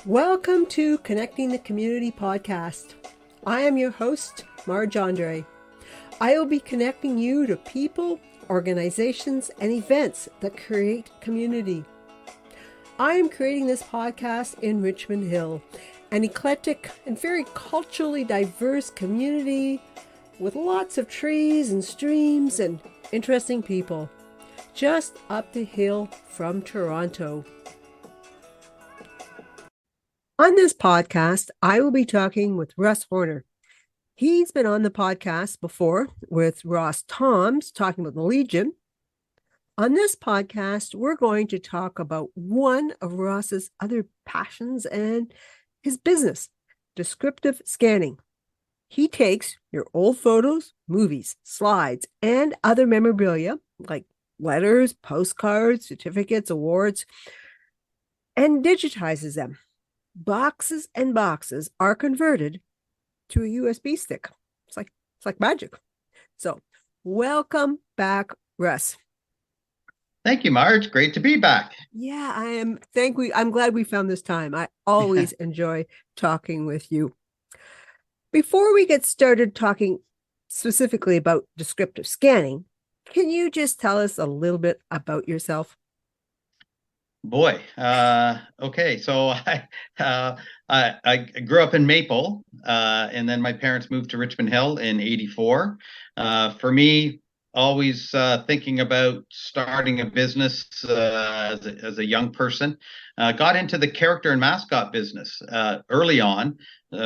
Welcome to Connecting the Community podcast. I am your host, Marge Andre. I will be connecting you to people, organizations, and events that create community. I am creating this podcast in Richmond Hill, an eclectic and very culturally diverse community with lots of trees and streams and interesting people, just up the hill from Toronto. On this podcast, I will be talking with Russ Horner. He's been on the podcast before with Ross Toms, talking about the Legion. On this podcast, we're going to talk about one of Ross's other passions and his business, descriptive scanning. He takes your old photos, movies, slides, and other memorabilia like letters, postcards, certificates, awards, and digitizes them. Boxes and boxes are converted to a USB stick. It's like magic. So, welcome back, Russ. Thank you, Marge. Great to be back. Yeah, I am. I'm glad we found this time. I always enjoy talking with you. Before we get started talking specifically about descriptive scanning, can you just tell us a little bit about yourself? Boy, okay. So I grew up in Maple, and then my parents moved to Richmond Hill in '84. For me, always thinking about starting a business as a young person. Got into the character and mascot business early on,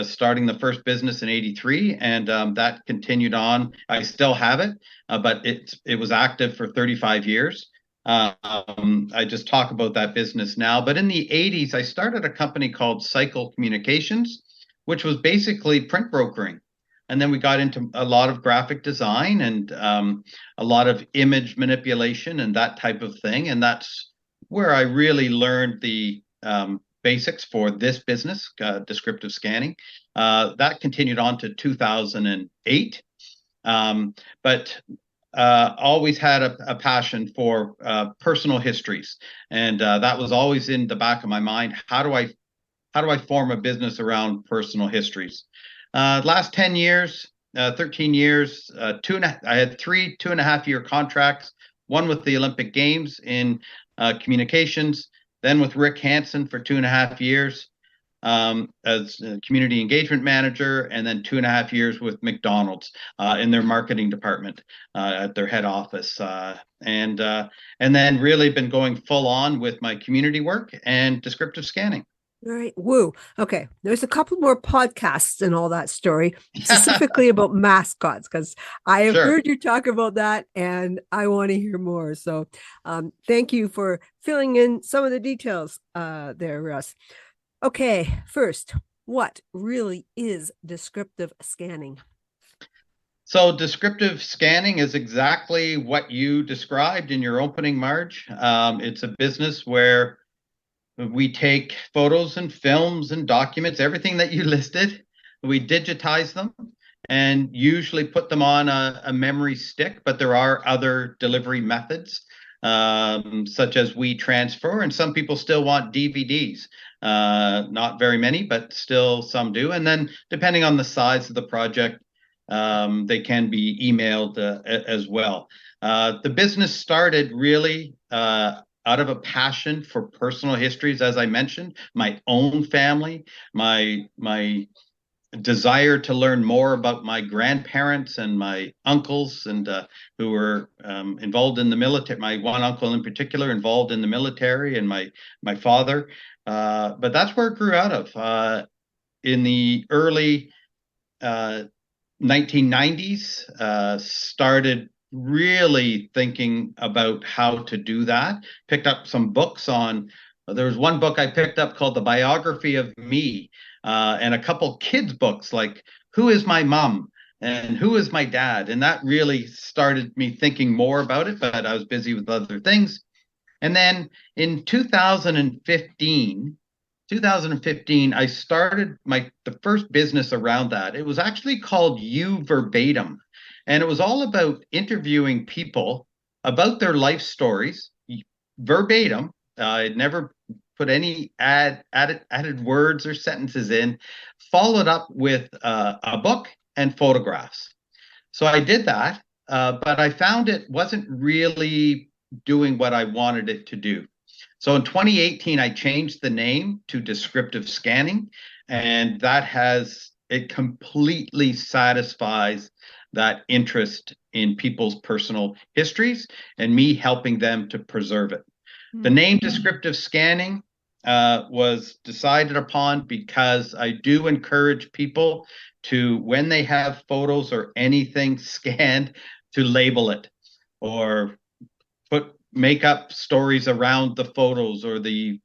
starting the first business in '83, and that continued on. I still have it, but it was active for 35 years. I just talk about that business now. But in the '80s, I started a company called Cycle Communications, which was basically print brokering. And then we got into a lot of graphic design and a lot of image manipulation and that type of thing. And that's where I really learned the basics for this business, descriptive scanning. That continued on to 2008. But always had a passion for personal histories, and that was always in the back of my mind. How do I form a business around personal histories? Last 10 years, 13 years, I had 2.5 year contracts. One with the Olympic Games in communications, then with Rick Hansen for 2.5 years. As a community engagement manager, and then 2.5 years with McDonald's in their marketing department at their head office, and then really been going full on with my community work and descriptive scanning. All right. Woo. Okay. There's a couple more podcasts and all that story, specifically about mascots, because I have Sure. heard you talk about that and I want to hear more. So thank you for filling in some of the details there, Russ. Okay, first, what really is descriptive scanning? So descriptive scanning is exactly what you described in your opening, Marge. It's a business where we take photos and films and documents, everything that you listed, we digitize them and usually put them on a memory stick, but there are other delivery methods, such as WeTransfer, and some people still want DVDs. Not very many, but still some do. And then depending on the size of the project, they can be emailed as well. The business started really out of a passion for personal histories, as I mentioned, my own family, my desire to learn more about my grandparents and my uncles, and who were involved in the military. My one uncle in particular involved in the military, and my father. But that's where it grew out of. In the early 1990s, started really thinking about how to do that. Picked up some books on. There was one book I picked up called The Biography of Me, and a couple kids books like Who is My Mom and Who is My Dad, and that really started me thinking more about it. But I was busy with other things. And then in 2015, I started the first business around that. It was actually called You Verbatim, and it was all about interviewing people about their life stories verbatim. I'd never put any added words or sentences in, followed up with a book and photographs. So I did that, but I found it wasn't really doing what I wanted it to do. So in 2018, I changed the name to descriptive scanning, and it completely satisfies that interest in people's personal histories and me helping them to preserve it. The name descriptive scanning was decided upon because I do encourage people to, when they have photos or anything scanned, to label it or make up stories around the photos or the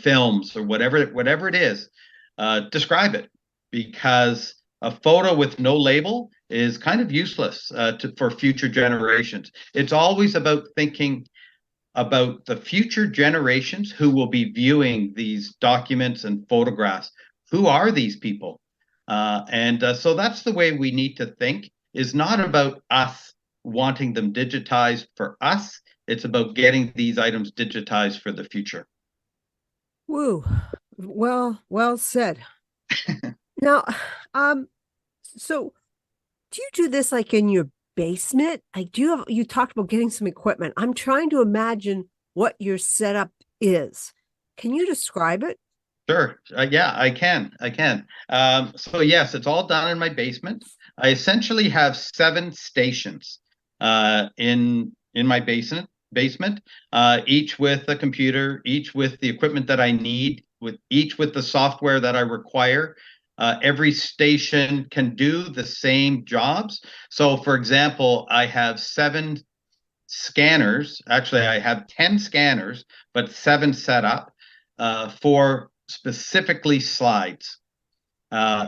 films or whatever it is. Describe it, because a photo with no label is kind of useless for future generations. It's always about thinking about the future generations who will be viewing these documents and photographs. Who are these people? So that's the way we need to think, is not about us wanting them digitized for us. It's about getting these items digitized for the future. Woo. Well said. Now, so do you do this like in your basement? Like, you talked about getting some equipment. I'm trying to imagine what your setup is. Can you describe it? Sure. Yeah, I can. So yes, it's all done in my basement. I essentially have 7 stations in my basement, each with a computer, each with the equipment that I need, each with the software that I require. Every station can do the same jobs. So, for example, I have 7 scanners. Actually, I have 10 scanners, but 7 set up for specifically slides.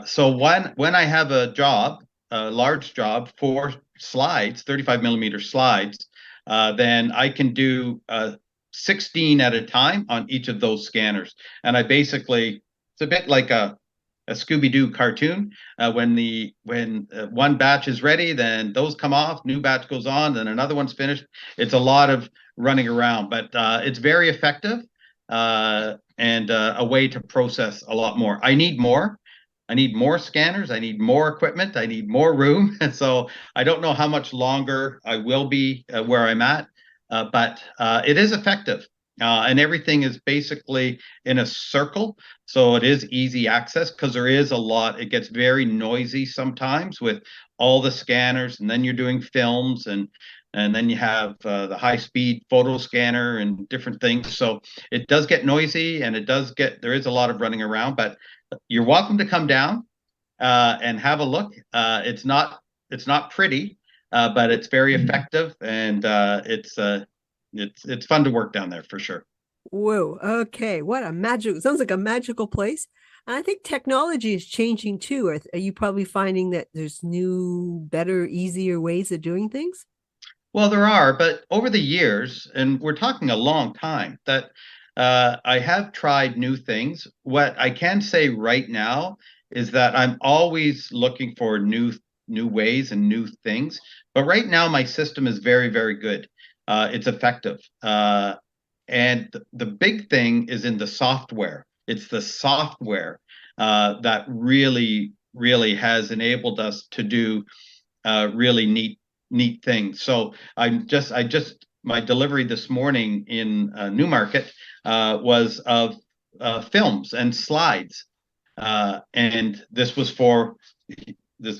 So when I have a large job for slides, 35 millimeter slides, then I can do 16 at a time on each of those scanners. And it's a bit like a Scooby-Doo cartoon. When one batch is ready, then those come off, new batch goes on, then another one's finished. It's a lot of running around, but it's very effective. And a way to process a lot more. I need more. I need more scanners. I need more equipment. I need more room. And so I don't know how much longer I will be where I'm at, but it is effective. And everything is basically in a circle. So it is easy access because there is a lot. It gets very noisy sometimes with all the scanners, and then you're doing films, and then you have the high-speed photo scanner and different things. So it does get noisy, and there is a lot of running around, but you're welcome to come down and have a look. It's not pretty, but it's very effective, and it's fun to work down there for sure. Whoa. Okay. Sounds like a magical place. And I think technology is changing too. Are you probably finding that there's new, better, easier ways of doing things? Well, there are, but over the years, and we're talking a long time, that I have tried new things. What I can say right now is that I'm always looking for new ways and new things. But right now, my system is very, very good. It's effective. And the big thing is in the software. It's the software that really, really has enabled us to do really neat things. So my delivery this morning in Newmarket was of films and slides, and this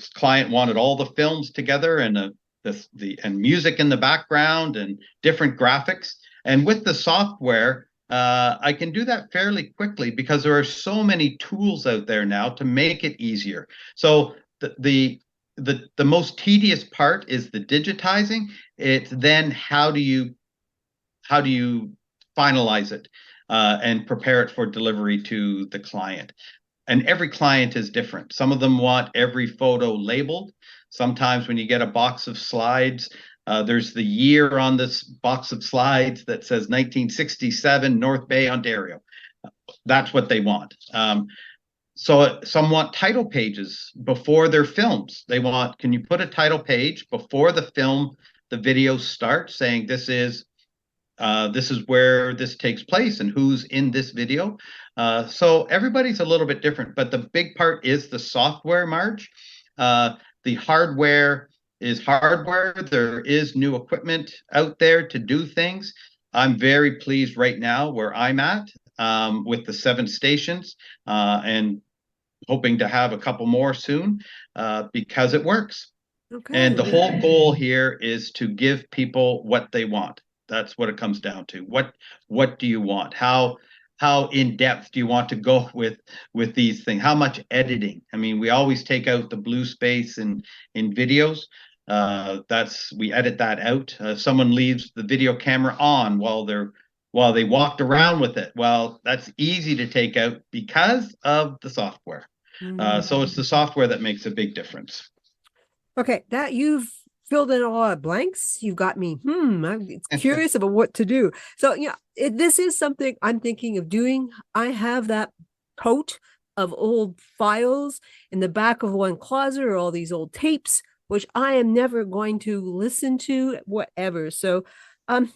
client wanted all the films together and and music in the background and different graphics. And with the software, I can do that fairly quickly because there are so many tools out there now to make it easier. So the most tedious part is the digitizing. It's then how do you finalize it and prepare it for delivery to the client. And every client is different. Some of them want every photo labeled. Sometimes when you get a box of slides, there's the year on this box of slides that says 1967 North Bay, Ontario. That's what they want. So some want title pages before their films. Can you put a title page before the video starts saying this is this is where this takes place and who's in this video. So everybody's a little bit different, but the big part is the software, Marge. The hardware is hardware. There is new equipment out there to do things. I'm very pleased right now where I'm at with the 7 stations and hoping to have a couple more soon because it works. Okay. And the whole goal here is to give people what they want. That's what it comes down to. What do you want? How in depth do you want to go with these things? How much editing? I mean, we always take out the blue space in videos. We edit that out. Someone leaves the video camera on while they walked around with it. Well, that's easy to take out because of the software. So it's the software that makes a big difference. Okay, that you've filled in a lot of blanks. You've got me. I'm curious about what to do. So, this is something I'm thinking of doing. I have that tote of old files in the back of one closet, or all these old tapes, which I am never going to listen to, whatever. So,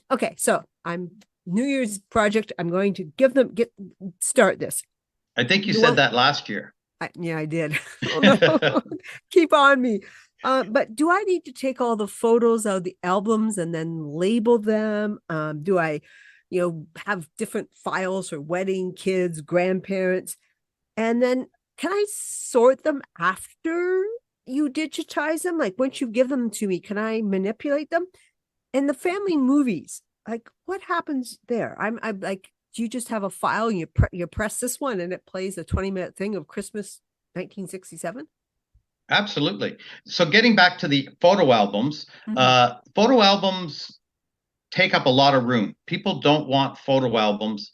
okay, so I'm New Year's project. I'm going to start this. I think you said that last year. Yeah, I did. Oh, no. Keep on me. But do I need to take all the photos out of the albums and then label them? Do I, have different files for wedding, kids, grandparents? And then can I sort them after you digitize them? Like once you give them to me, can I manipulate them? And the family movies, like what happens there? I'm like, do you just have a file and you press this one and it plays a 20-minute thing of Christmas 1967? Absolutely. So getting back to the photo albums, photo albums take up a lot of room. People don't want photo albums,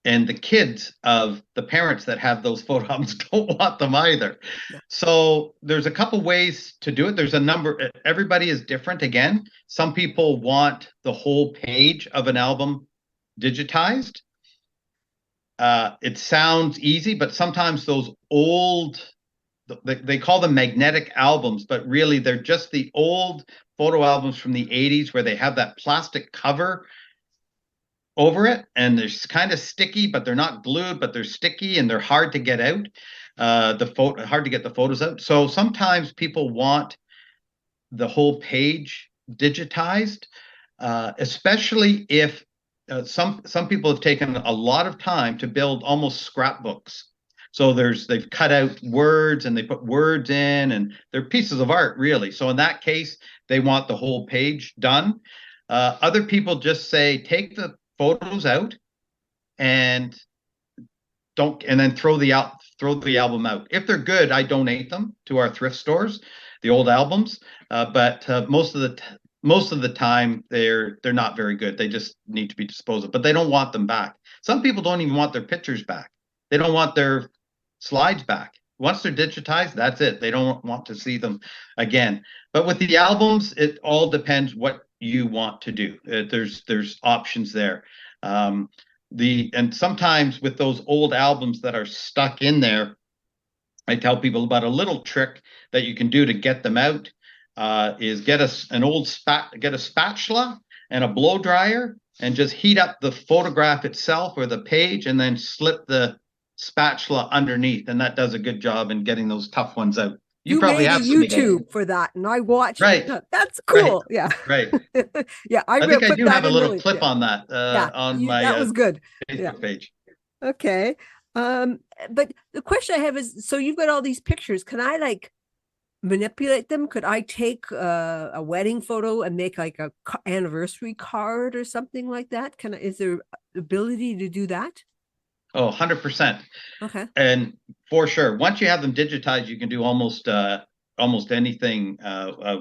and the kids of the parents that have those photo albums don't want them either. Yeah. So there's a couple ways to do it. There's a number. Everybody is different. Again, some people want the whole page of an album digitized. It sounds easy, but sometimes those old, they call them magnetic albums, but really they're just the old photo albums from the 80s where they have that plastic cover over it, and they're kind of sticky, but they're not glued, but they're sticky and they're hard to get out. Hard to get the photos out. So sometimes people want the whole page digitized, especially if some people have taken a lot of time to build almost scrapbooks. So they've cut out words and they put words in, and they're pieces of art, really. So in that case, they want the whole page done. Other people just say, take the photos out and then throw the album out. If they're good, I donate them to our thrift stores, the old albums. But most of the time, they're not very good. They just need to be disposed of. But they don't want them back. Some people don't even want their pictures back. They don't want their slides back. Once they're digitized, that's it. They don't want to see them again. But with the albums, it all depends what you want to do. There's options there. And sometimes with those old albums that are stuck in there, I tell people about a little trick that you can do to get them out. Is get a spatula and a blow dryer and just heat up the photograph itself or the page, and then slip the spatula underneath, and that does a good job in getting those tough ones out. You probably have YouTube for that, and I watched. Right, that's cool. Right. Yeah, right. Yeah, I think I do have a little clip on that my that was good Facebook page. Okay, but the question I have is: so you've got all these pictures. Can I manipulate them? Could I take a wedding photo and make like a anniversary card or something like that? Is there ability to do that? Oh, 100%. Okay. And for sure, once you have them digitized, you can do almost anything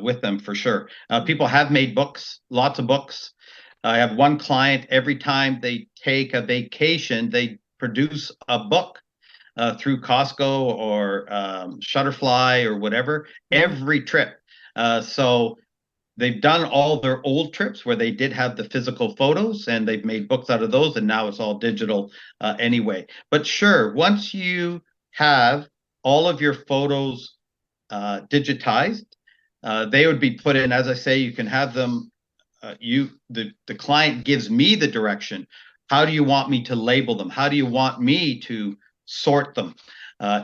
with them for sure. People have made books, lots of books. I have one client, every time they take a vacation, they produce a book through Costco or Shutterfly or whatever, every trip. So they've done all their old trips where they did have the physical photos, and they've made books out of those, and now it's all digital anyway. But sure, once you have all of your photos digitized, they would be put in, as I say, you can have them the client gives me the direction. How do you want me to label them? How do you want me to sort them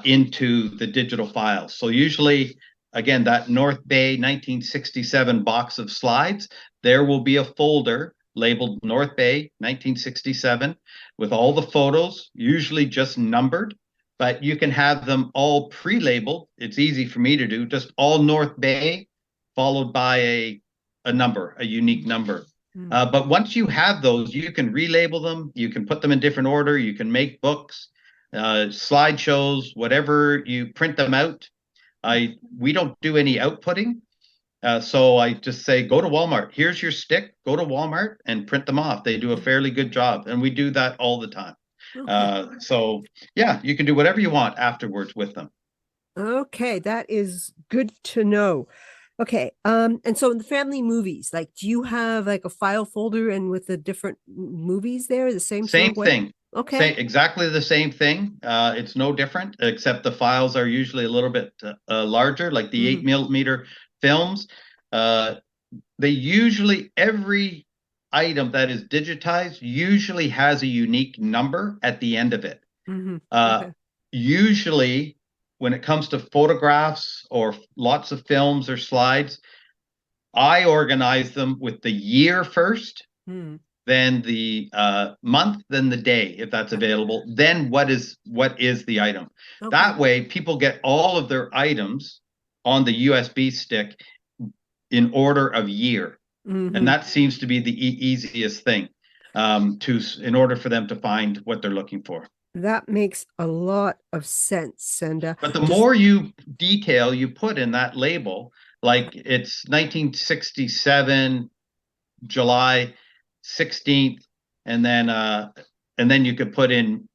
into the digital files? So usually, again, that North Bay 1967 box of slides, there will be a folder labeled North Bay 1967 with all the photos, usually just numbered, but you can have them all pre-labeled. It's easy for me to do, just all North Bay followed by a number, a unique number. But once you have those, you can relabel them, you can put them in different order, you can make books, slideshows, whatever, you print them out. We don't do any outputting. So I just say, go to Walmart. Here's your stick. Go to Walmart and print them off. They do a fairly good job, and we do that all the time. Okay. So yeah, you can do whatever you want afterwards with them. Okay, that is good to know. Okay, and so in the family movies, like, do you have like a file folder and with the different movies there, the same Same sort of way? thing. Okay. Exactly the same thing. It's no different, except the files are usually a little bit larger, like the 8mm films. They usually, every item that is digitized usually has a unique number at the end of it. Okay. Usually, when it comes to photographs or lots of films or slides, I organize them with the year first, then the month, then the day, if that's available, then what is the item. Okay. That way, people get all of their items on the USB stick in order of year. And that seems to be the easiest thing in order for them to find what they're looking for. That makes a lot of sense. And but the more you detail you put in that label, like it's 1967 July 16th, and then you could put in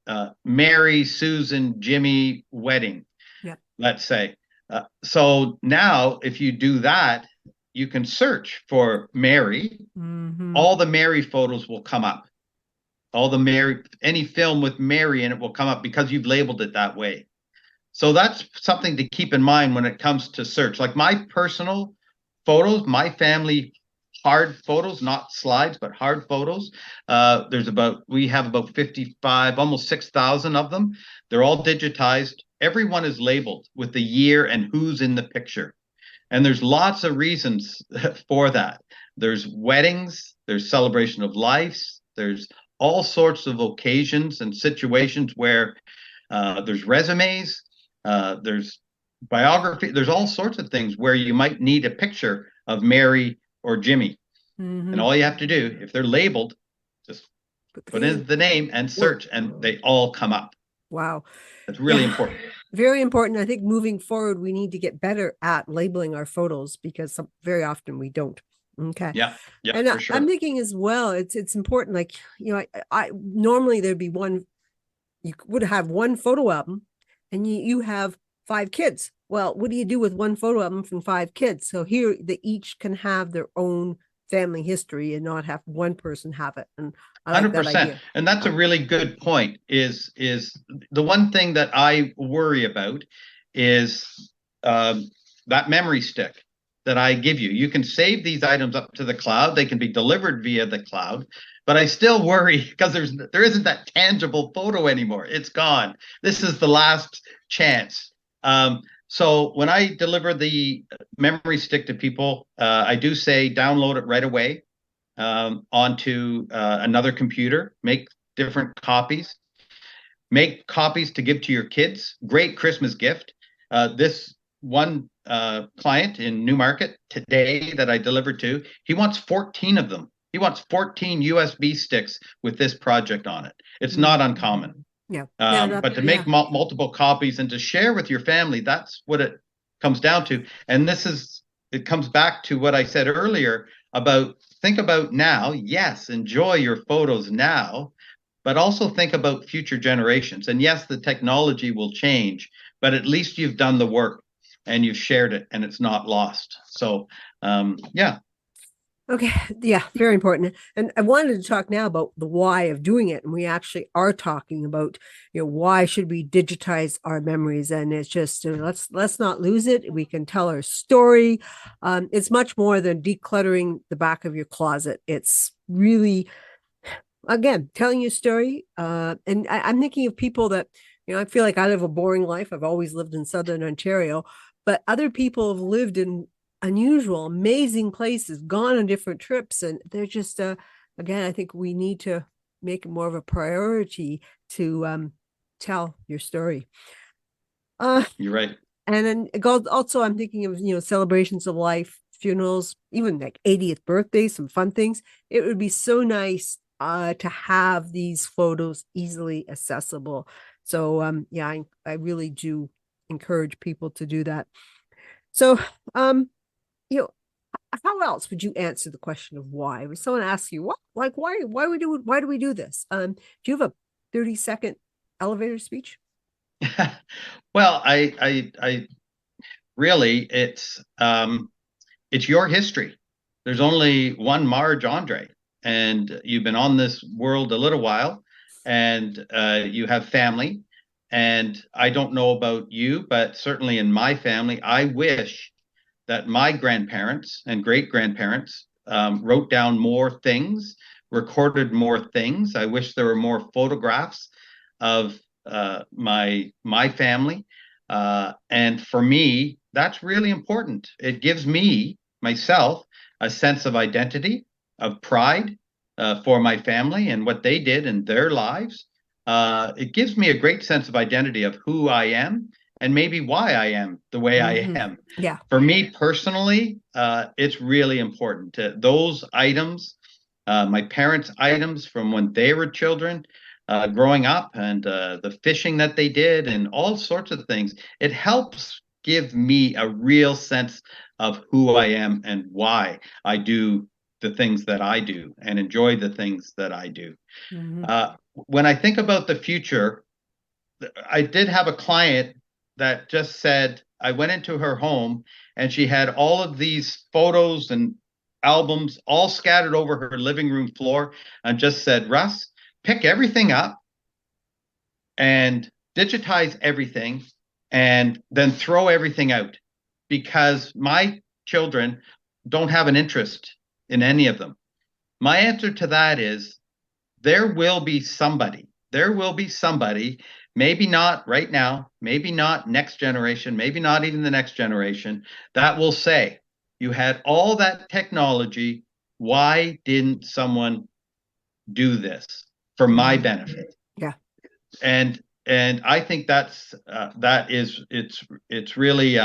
Mary, Susan, Jimmy wedding. Yeah. Let's say. So now if you do that, you can search for Mary. All the Mary photos will come up. All the Mary, any film with Mary in it will come up because you've labeled it that way. So that's something to keep in mind when it comes to search. Like my personal photos, my family hard photos, not slides, but hard photos. We have about 55, almost 6,000 of them. They're all digitized. Everyone is labeled with the year and who's in the picture. And there's lots of reasons for that. There's weddings, there's celebration of lives, there's all sorts of occasions and situations where there's resumes, there's biography, there's all sorts of things where you might need a picture of Mary or Jimmy. And all you have to do, if they're labeled, just put in the name and search, and they all come up. Wow. That's really important. Very important. I think moving forward, we need to get better at labeling our photos because very often we don't. Okay. Yeah. And for sure. I'm thinking as well, it's important. Like, I normally there'd be you would have one photo album and you have 5 kids. Well, what do you do with one photo album from 5 kids? So here they each can have their own family history and not have one person have it. And I like 100%. That idea. And that's a really good point. Is the one thing that I worry about is that memory stick that I give you. You can save these items up to the cloud. They can be delivered via the cloud, but I still worry because there isn't that tangible photo anymore. It's gone. This is the last chance. So when I deliver the memory stick to people, I do say download it right away onto another computer, make different copies, make copies to give to your kids. Great Christmas gift. This one client in Newmarket today that I delivered to, he wants 14 of them. He wants 14 USB sticks with this project on it. It's not uncommon. Yeah. But to make multiple copies and to share with your family, that's what it comes down to. And it comes back to what I said earlier about think about now. Yes, enjoy your photos now, but also think about future generations. And yes, the technology will change, but at least you've done the work and you've shared it and it's not lost. So, yeah. Okay, yeah, very important. And I wanted to talk now about the why of doing it. And we actually are talking about, why should we digitize our memories? And it's just let's not lose it. We can tell our story. It's much more than decluttering the back of your closet. It's really, again, telling your story. And I'm thinking of people that, I feel like I live a boring life. I've always lived in Southern Ontario, but other people have lived in unusual, amazing places, gone on different trips. And they're just, again, I think we need to make it more of a priority to tell your story. Uh, You're right. and then also, I'm thinking of, celebrations of life, funerals, even like 80th birthdays, some fun things. It would be so nice to have these photos easily accessible. So, yeah, I really do encourage people to do that. So, you know, how else would you answer the question of why? When someone asks you, what, like, why do we do this? Do you have a 30-second elevator speech? Well, I really, it's your history. There's only one Marge Andre, and you've been on this world a little while, and you have family. And I don't know about you, but certainly in my family, I wish that my grandparents and great grandparents wrote down more things, recorded more things. I wish there were more photographs of my family, and for me, that's really important. It gives me myself a sense of identity, of pride for my family and what they did in their lives. It gives me a great sense of identity of who I am and maybe why I am the way I Mm-hmm. am. Yeah. For me personally, it's really important. Those items, my parents' items from when they were children, growing up, and the fishing that they did, and all sorts of things, it helps give me a real sense of who I am and why I do the things that I do and enjoy the things that I do. Mm-hmm. When I think about the future, I did have a client that just said, I went into her home and she had all of these photos and albums all scattered over her living room floor and just said, Russ, pick everything up and digitize everything and then throw everything out because my children don't have an interest in any of them. My answer to that is there will be somebody, maybe not right now, maybe not next generation, maybe not even the next generation, that will say, you had all that technology. Why didn't someone do this for my Mm-hmm. benefit? Yeah. And I think that is it's really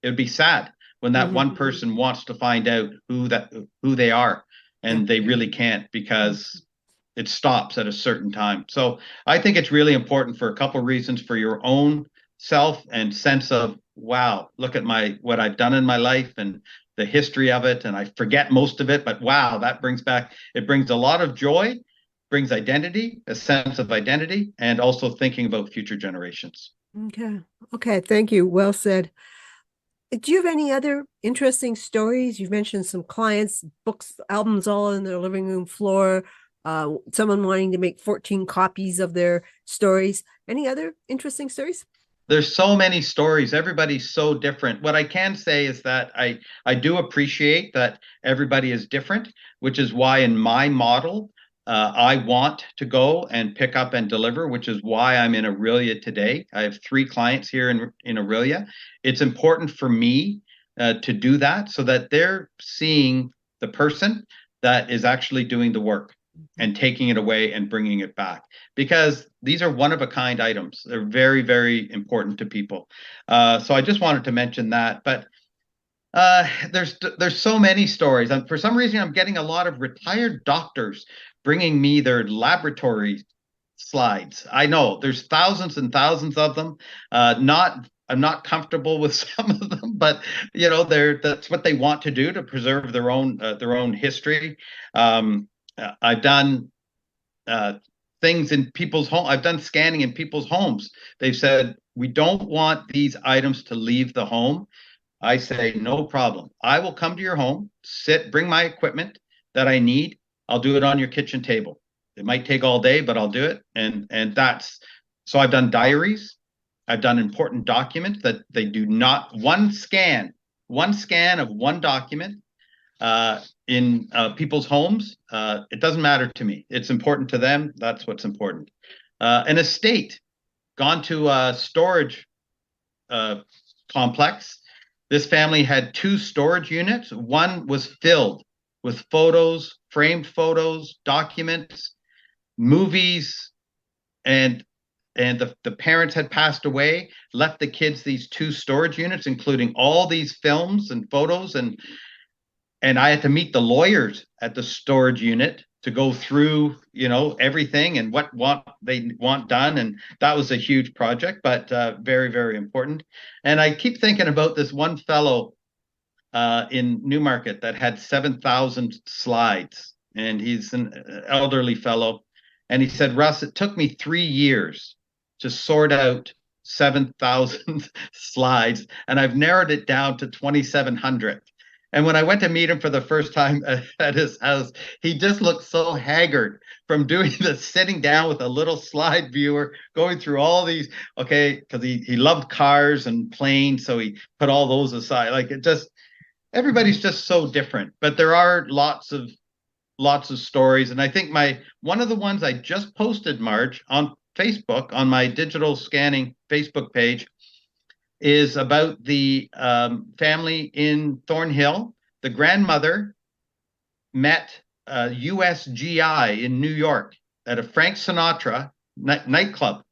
it'd be sad when that Mm-hmm. one person wants to find out who they are Yeah. and they really can't because it stops at a certain time. So I think it's really important for a couple of reasons, for your own self and sense of, wow, look at my what I've done in my life and the history of it, and I forget most of it, but wow, that brings a lot of joy, brings identity, a sense of identity, and also thinking about future generations. Okay. Okay. Thank you. Well said. Do you have any other interesting stories? You've mentioned some clients, books, albums all on their living room floor, someone wanting to make 14 copies of their stories. Any other interesting stories? There's so many stories. Everybody's so different. What I can say is that I do appreciate that everybody is different, which is why in my model, I want to go and pick up and deliver, which is why I'm in Aurelia today. I have 3 clients here in Aurelia. It's important for me to do that so that they're seeing the person that is actually doing the work and taking it away and bringing it back, because these are one of a kind items. They're very, very important to people. So I just wanted to mention that. But there's so many stories. And for some reason, I'm getting a lot of retired doctors bringing me their laboratory slides. I know there's thousands and thousands of them. Not I'm not comfortable with some of them, but that's what they want to do to preserve their own history. I've done uh, things in people's home. I've done scanning in people's homes. They've said we don't want these items to leave the home. I say, no problem. I will come to your home, bring my equipment that I need. I'll do it on your kitchen table. It might take all day, but I'll do it. And that's so I've done diaries. I've done important documents that they do not one scan of one document in people's homes. It doesn't matter to me. It's important to them. That's what's important. An estate, gone to a storage complex. This family had two storage units. One was filled with photos, framed photos, documents, movies, and the parents had passed away, left the kids these two storage units, including all these films and photos, and I had to meet the lawyers at the storage unit to go through, everything and what they want done. And that was a huge project, but very, very important. And I keep thinking about this one fellow in Newmarket that had 7,000 slides, and he's an elderly fellow. And he said, Russ, it took me 3 years to sort out 7,000 slides, and I've narrowed it down to 2,700. And when I went to meet him for the first time at his house, he just looked so haggard from doing the sitting down with a little slide viewer, going through all these, okay, because he loved cars and planes, so he put all those aside. Like everybody's just so different. But there are lots of stories. And I think one of the ones I just posted, Marge, on Facebook, on my digital scanning Facebook page, is about the family in Thornhill. The grandmother met a USGI in New York at a Frank Sinatra nightclub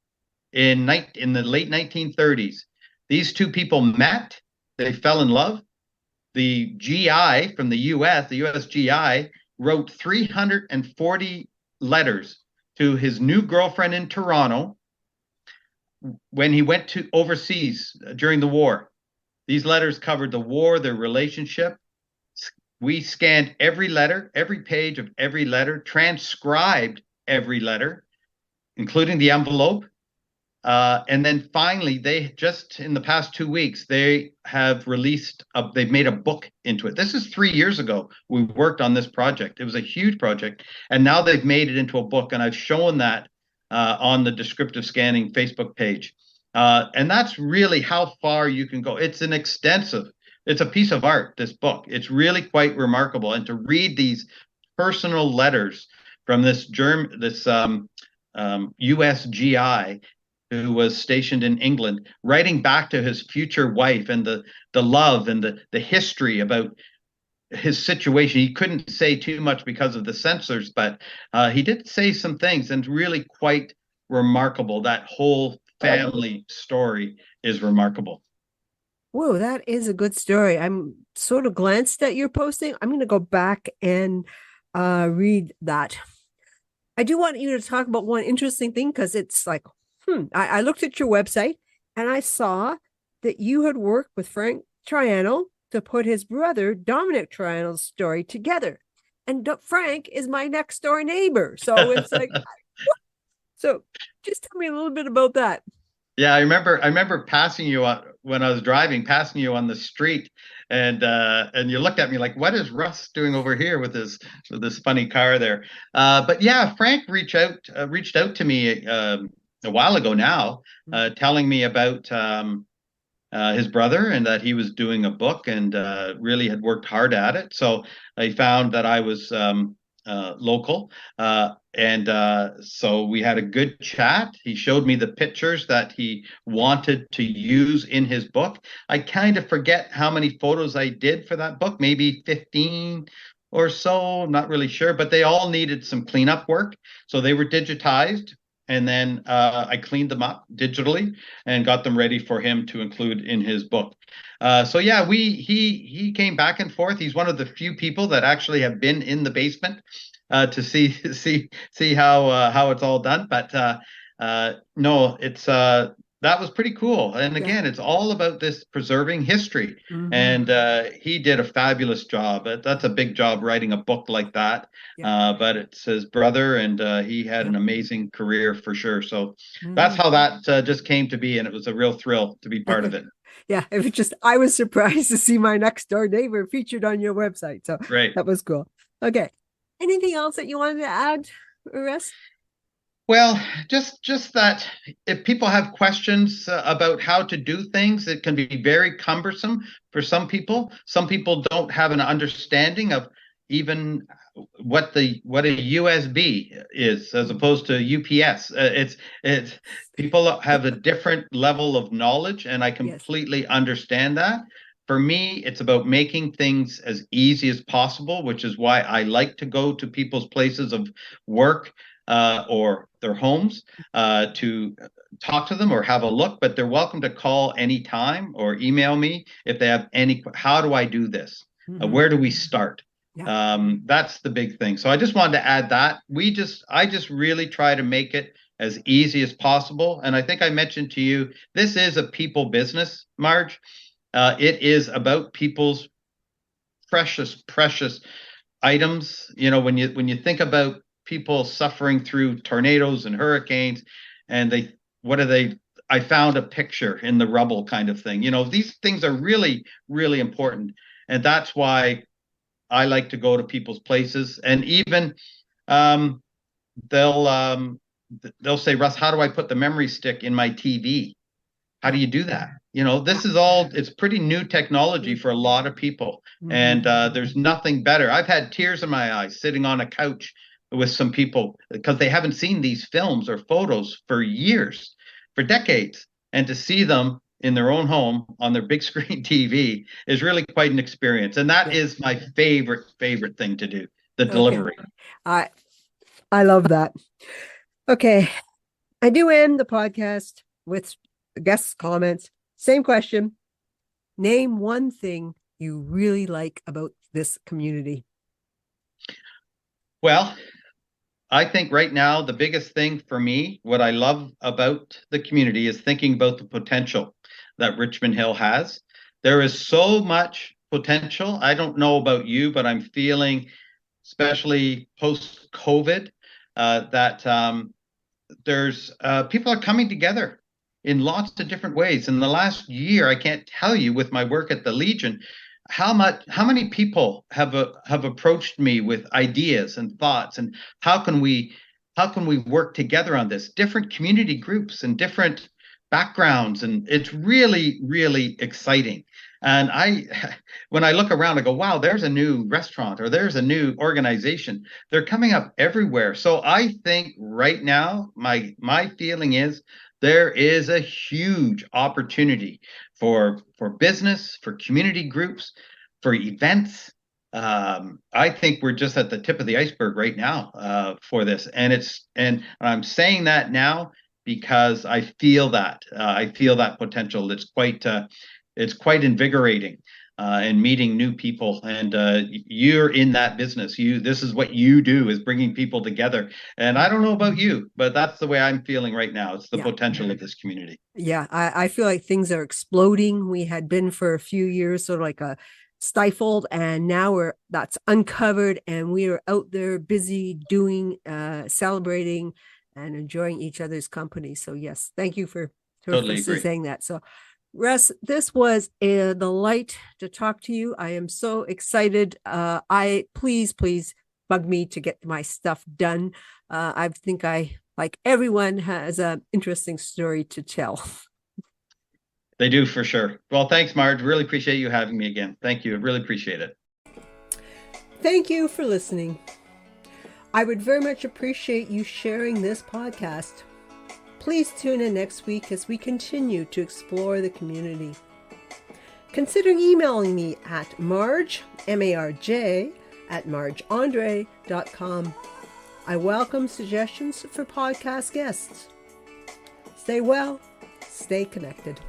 in the late 1930s. These two people met. They fell in love. The GI from the US, the USGI, wrote 340 letters to his new girlfriend in Toronto when he went to overseas during the war. These letters covered the war, their relationship. We scanned every letter, every page of every letter, transcribed every letter, including the envelope. And then finally, they just in the past 2 weeks, they have they've made a book into it. This is 3 years ago. We worked on this project. It was a huge project. And now they've made it into a book. And I've shown that on the Descriptive Scanning Facebook page. And that's really how far you can go. It's a piece of art, this book. It's really quite remarkable. And to read these personal letters from this USGI who was stationed in England, writing back to his future wife and the love and the history about his situation. He couldn't say too much because of the censors, but he did say some things, and really quite remarkable. That whole family story is remarkable. Whoa, that is a good story. I'm sort of glanced at your posting. I'm going to go back and read that. I do want you to talk about one interesting thing, because it's like, I looked at your website and I saw that you had worked with Frank Triano to put his brother Dominic Triano's story together. And Frank is my next door neighbor. So it's like, so just tell me a little bit about that. Yeah, I remember passing you when I was driving, passing you on the street, and you looked at me like, what is Russ doing over here with this funny car there? But yeah, Frank reached out to me a while ago now, telling me about his brother and that he was doing a book and really had worked hard at it. So I found that I was local. So we had a good chat. He showed me the pictures that he wanted to use in his book. I kind of forget how many photos I did for that book, maybe 15 or so, I'm not really sure, but they all needed some cleanup work. So they were digitized. And then I cleaned them up digitally and got them ready for him to include in his book. So yeah, he came back and forth. He's one of the few people that actually have been in the basement to see how it's all done. But no, it's that was pretty cool. And Yeah. again, it's all about this preserving history. Hmm. And he did a fabulous job. That's a big job writing a book like that. Yeah. But it's his brother, and he had Yeah. an amazing career for sure. So that's Hmm. how that just came to be. And it was a real thrill to be part of it. Yeah. It was just, I was surprised to see my next door neighbor featured on your website. So Great. that was cool. Okay. Anything else that you wanted to add, Russ? Well, just that if people have questions about how to do things, it can be very cumbersome for some people. Some people don't have an understanding of even what a USB is as opposed to UPS. It's people have a different level of knowledge, and I Yes. completely understand that. For me, it's about making things as easy as possible, which is why I like to go to people's places of work or their homes to talk to them or have a look, but they're welcome to call anytime or email me if they have any. How do I do this? Hmm. Where do we start? Yeah. That's the big thing. So I just wanted to add that. I just really try to make it as easy as possible. And I think I mentioned to you, this is a people business, Marge. It is about people's precious items. You know, when you think about people suffering through tornadoes and hurricanes, and they what are they? I found a picture in the rubble, kind of thing. You know, these things are really, really important, and that's why I like to go to people's places. And even um, they'll um, they'll say, Russ, how do I put the memory stick in my TV? How Yeah. do you do that? You know, Yeah. it's pretty new technology for a lot of people. Hmm. And there's nothing better. I've had tears in my eyes sitting on a couch with some people because they haven't seen these films or photos for years, for decades. And to see them in their own home on their big screen TV is really quite an experience. And that Yeah. is my favorite thing to do, the Okay. delivery. I I love that. Okay. I do end the podcast with guest comments. Same question. Name one thing you really like about this community. Well, I think right now, the biggest thing for me, what I love about the community is thinking about the potential that Richmond Hill has. There is so much potential. I don't know about you, but I'm feeling, especially post COVID, that there's people are coming together in lots of different ways. In the last year, I can't tell you with my work at the Legion how many people have approached me with ideas and thoughts, and how can we work together on this? Different community groups and different backgrounds, and it's really exciting. And I when I look around, I go, wow, there's a new restaurant or there's a new organization. They're coming up everywhere. So I think right now, my feeling is there is a huge opportunity for business, for community groups, for events. I think we're just at the tip of the iceberg right now for this, and I'm saying that now because I feel that potential. It's quite invigorating. And meeting new people, and you're in that business. This is what you do, is bringing people together. And I don't know about you, but that's the way I'm feeling right now. It's the Yeah. potential of this community. Yeah. I feel like things are exploding. We had been for a few years sort of like a stifled, and now that's uncovered, and we are out there busy doing, celebrating and enjoying each other's company. So yes, thank you for Totally agree. saying that. So Russ, this was a delight to talk to you. I am so excited. I please bug me to get my stuff done. I think like everyone has an interesting story to tell. They do for sure. Well, thanks, Marge. Really appreciate you having me again. Thank you. I really appreciate it. Thank you for listening. I would very much appreciate you sharing this podcast. Please tune in next week as we continue to explore the community. Consider emailing me at Marge, M-A-R-J, at margeandre.com. I welcome suggestions for podcast guests. Stay well, stay connected.